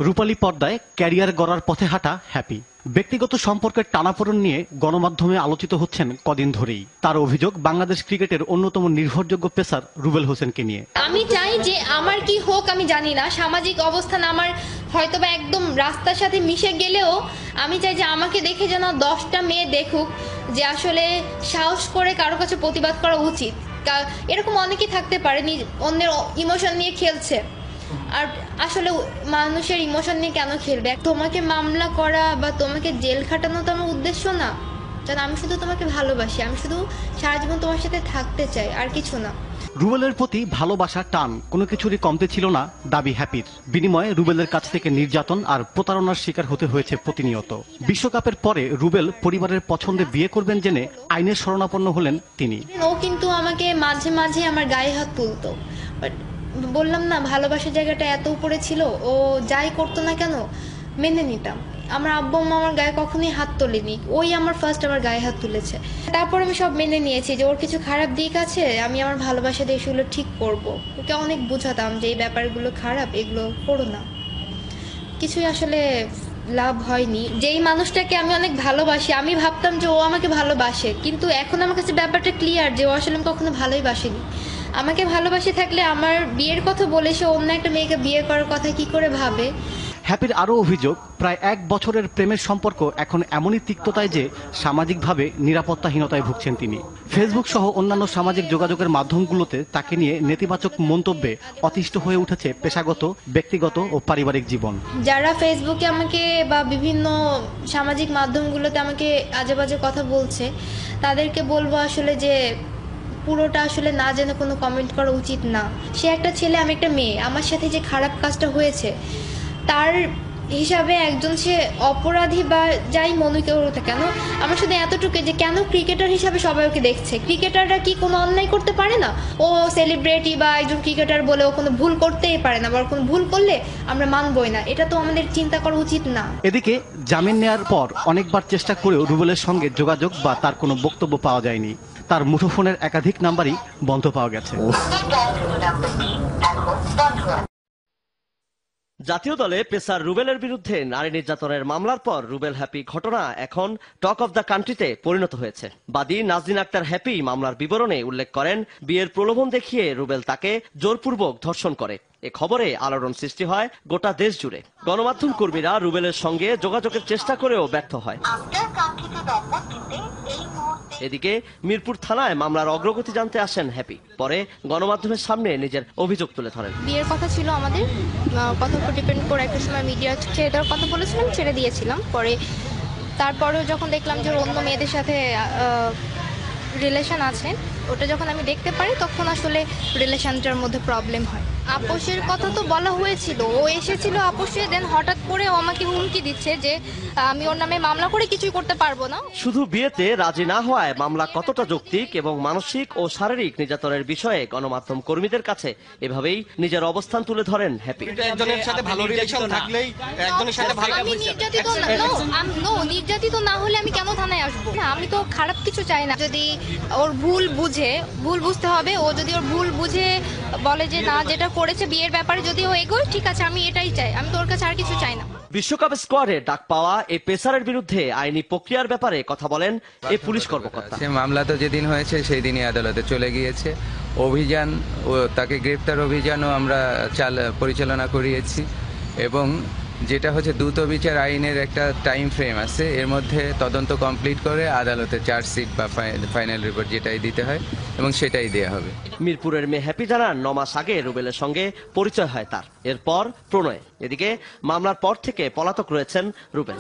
রূপালী পর্দায় ক্যারিয়ার গড়ার পথে হাঁটা হ্যাপি। ব্যক্তিগত সম্পর্কের টানাপোড়েন নিয়ে গণমাধ্যমে আলোচিত হচ্ছেন কদিন ধরেই। তার অভিযোগ বাংলাদেশ ক্রিকেটের অন্যতম নির্ভরযোগ্য পেসার রুবেল হোসেনকে নিয়ে। আমি চাই যে আমার কি হোক আমি জানি না, সামাজিক অবস্থান আমার হয়তোবা একদম রাস্তার সাথে মিশে গেলেও আমি চাই যে আমাকে দেখে যেন 10টা মেয়ে দেখুক যে আসলে সাহস করে কারো কাছে প্রতিবাদ করা উচিত। এরকম অনেকেই থাকতে পারে অন্যের ইমোশন নিয়ে খেলছে, আর আসলে মানুষের ইমোশন নিয়ে কেন খেলবে? তোমাকে মামলা করা বা তোমাকে জেল খাটানো তো আমার উদ্দেশ্য না। কারণ আমি শুধু তোমাকে ভালোবাসি, আমি শুধু সারা জীবন তোমার সাথে থাকতে চাই, আর কিছু না। রুবেলের প্রতি ভালোবাসা টান কোনো কিছুরই কমতে ছিল না দাবি হ্যাপির। বিনিময়ে রুবেলের কাছ থেকে নির্যাতন আর প্রতারণার শিকার হতে হয়েছে প্রতিনিয়ত। বিশ্বকাপের পরে রুবেল পরিবারের পছন্দে বিয়ে করবেন জেনে আইনের শরণাপন্ন হলেন তিনি। ও কিন্তু আমাকে মাঝে মাঝে আমার গায়ে হাত তুলতো, বাট বললাম না, ভালোবাসার জায়গাটা এত উপরে ছিল, ও যাই করতো না কেন মেনে নিতাম। আমার আব্বু আম্মা আমার গায়ে কখনোই হাত তোলেনি, ওই আমার ফার্স্ট আমার গায়ে হাত তুলেছে। তারপর আমি সব মেনে নিয়েছি যে ওর কিছু খারাপ দিক আছে, আমি আমার ভালোবাসা দিয়ে সেগুলো ঠিক করব। ওকে অনেক বোঝাতাম যে এই ব্যাপারগুলো খারাপ, এগুলো করো না। কিছুই আসলে লাভ হয়নি। যেই মানুষটাকে আমি অনেক ভালোবাসি, আমি ভাবতাম যে ও আমাকে ভালোবাসে, কিন্তু এখন আমার কাছে ব্যাপারটা ক্লিয়ার যে ও আসলে আমি কখনো ভালোই বাসেনি। আমাকে ভালোবাসে থাকলে আমার বিয়ের কথা বলে সে অন্য একটা মেয়েকে বিয়ে করার কথা কি করে ভাবে? হ্যাপির আরও অভিযোগ, প্রায় 1 বছরের প্রেমের সম্পর্ক এখন এমনই তিক্ততায় যে সামাজিকভাবে নিরাপত্তাহীনতায় ভুগছেন তিনি। ফেসবুক সহ অন্যান্য সামাজিক যোগাযোগের মাধ্যমগুলোতে তাকে নিয়ে নেতিবাচক মন্তব্যে অতিষ্ঠ হয়ে উঠেছে পেশাগত, ব্যক্তিগত ও পারিবারিক জীবন। যারা ফেসবুকে আমাকে বা বিভিন্ন সামাজিক মাধ্যমগুলোতে আমাকে আজে বাজে কথা বলছে, তাদেরকে বলবো আসলে যে পুরোটা আসলে না জেনে কোনো কমেন্ট করা উচিত না। সে একটা ছেলে, আমি একটা মেয়ে, আমার সাথে যে খারাপ কাজটা হয়েছে তার হিসাবে একজন সে অপরাধী বা যাই মনে করুক না কেন, আমার শুধু এতটুকু যে কেন ক্রিকেটার হিসাবে সবাই ওকে দেখছে। ক্রিকেটাররা কি কোনো অন্যায় করতে পারে না? ও সেলিব্রিটি বা একজন ক্রিকেটার বলে ও কোনো ভুল করতেই পারে না, বা কোনো ভুল করলে আমরা মানবই না। এটা তো আমাদের চিন্তা করা উচিত না। এদিকে জামিন নেয়ার পর অনেকবার চেষ্টা করেও রুবেলের সঙ্গে যোগাযোগ বা তার কোনো বক্তব্য পাওয়া যায়নি। তার মুঠোফোনের একাধিক নাম্বারই বন্ধ পাওয়া গেছে। জাতীয় দলে পেসার রুবেলের বিরুদ্ধে নারী নির্যাতনের মামলার পর রুবেল হ্যাপি ঘটনা এখন টক অব দ্য কান্ট্রিতে পরিণত হয়েছে। বাদী নাজনীন আক্তার হ্যাপি মামলার বিবরণে উল্লেখ করেন, বিয়ের প্রলোভন দেখিয়ে রুবেল তাকে জোরপূর্বক ধর্ষণ করে। এ খবরে আলোড়ন সৃষ্টি হয় গোটা দেশ জুড়ে। গণমাধ্যম কর্মীরা রুবেলের সঙ্গে যোগাযোগের চেষ্টা করেও ব্যর্থ হয়। এদিকে মিরপুর থানায় মামলার অগ্রগতি জানতে আসেন হ্যাপি। পরে গণমাধ্যমের সামনে নিজের অভিযোগ তুলে ধরেন। বিয়ের কথা ছিল আমাদের, কথার উপর ডিপেন্ড করে একটা সময় মিডিয়া ছেড়ে দেওয়ার কথা বলেছিলাম, ছেড়ে দিয়েছিলাম। পরে তারপরেও যখন দেখলাম যে অন্য মেয়েদের সাথে রিলেশন আছে, ওটা যখন আমি দেখতে পারি তখন আসলে রিলেশনটার মধ্যে প্রবলেম হয়। আপোষের কথা তো বলা হয়েছিল, ও এসেছিল আপোষে, দেন হঠাৎ করে ও আমাকে হুমকি দিচ্ছে যে আমি ওর নামে মামলা করে কিছুই করতে পারবো না। শুধু বিয়েতে রাজি না হওয়ায় মামলা কতটা যৌক্তিক এবং মানসিক ও শারীরিক নির্যাতনের বিষয়ে গণমাধ্যম কর্মীদের কাছে এভাবেই নিজের অবস্থান তুলে ধরেন হ্যাপি। একজনের সাথে ভালো রিলেশন থাকলেই একজনের সাথে ভালো। আমি নির্যাতিত না হলে আমি কেন থানায় আসবো? না, আমি তো খারাপ কিছু চাই না। যদি ওর ভুল বুঝতে হবে। ও যদি ওর ভুল বুঝে বলে যে না, যেটা করেছে বিয়ের ব্যাপারে যদি ও এগোয়, ঠিক আছে, আমি এটাই চাই। আমি তো ওর কাছে আর কিছু চাই না। বিশ্বকাপ স্কোয়াডে ডাক পাওয়া এই পেসারের বিরুদ্ধে আইনি প্রক্রিয়ার ব্যাপারে কথা বলেন এই পুলিশ কর্মকর্তা। মামলা তো যেদিন হয়েছে সেই দিনই আদালতে চলে গিয়েছে। অভিযান ও তাকে গ্রেপ্তার অভিযানও আমরা পরিচালনা করিয়েছি, এবং যেটা হচ্ছে দ্রুত বিচার আইনের একটা টাইম ফ্রেম আছে, এর মধ্যে তদন্ত কমপ্লিট করে আদালতে চার্জশিট বা ফাইনাল রিপোর্ট যেটাই দিতে হয় এবং সেটাই দেওয়া হবে। মিরপুরের মেয়ে হ্যাপি জানান, 9 মাস আগে রুবেলের সঙ্গে পরিচয় হয় তার, এরপর প্রণয়। এদিকে মামলার পর থেকে পলাতক রয়েছেন রুবেল।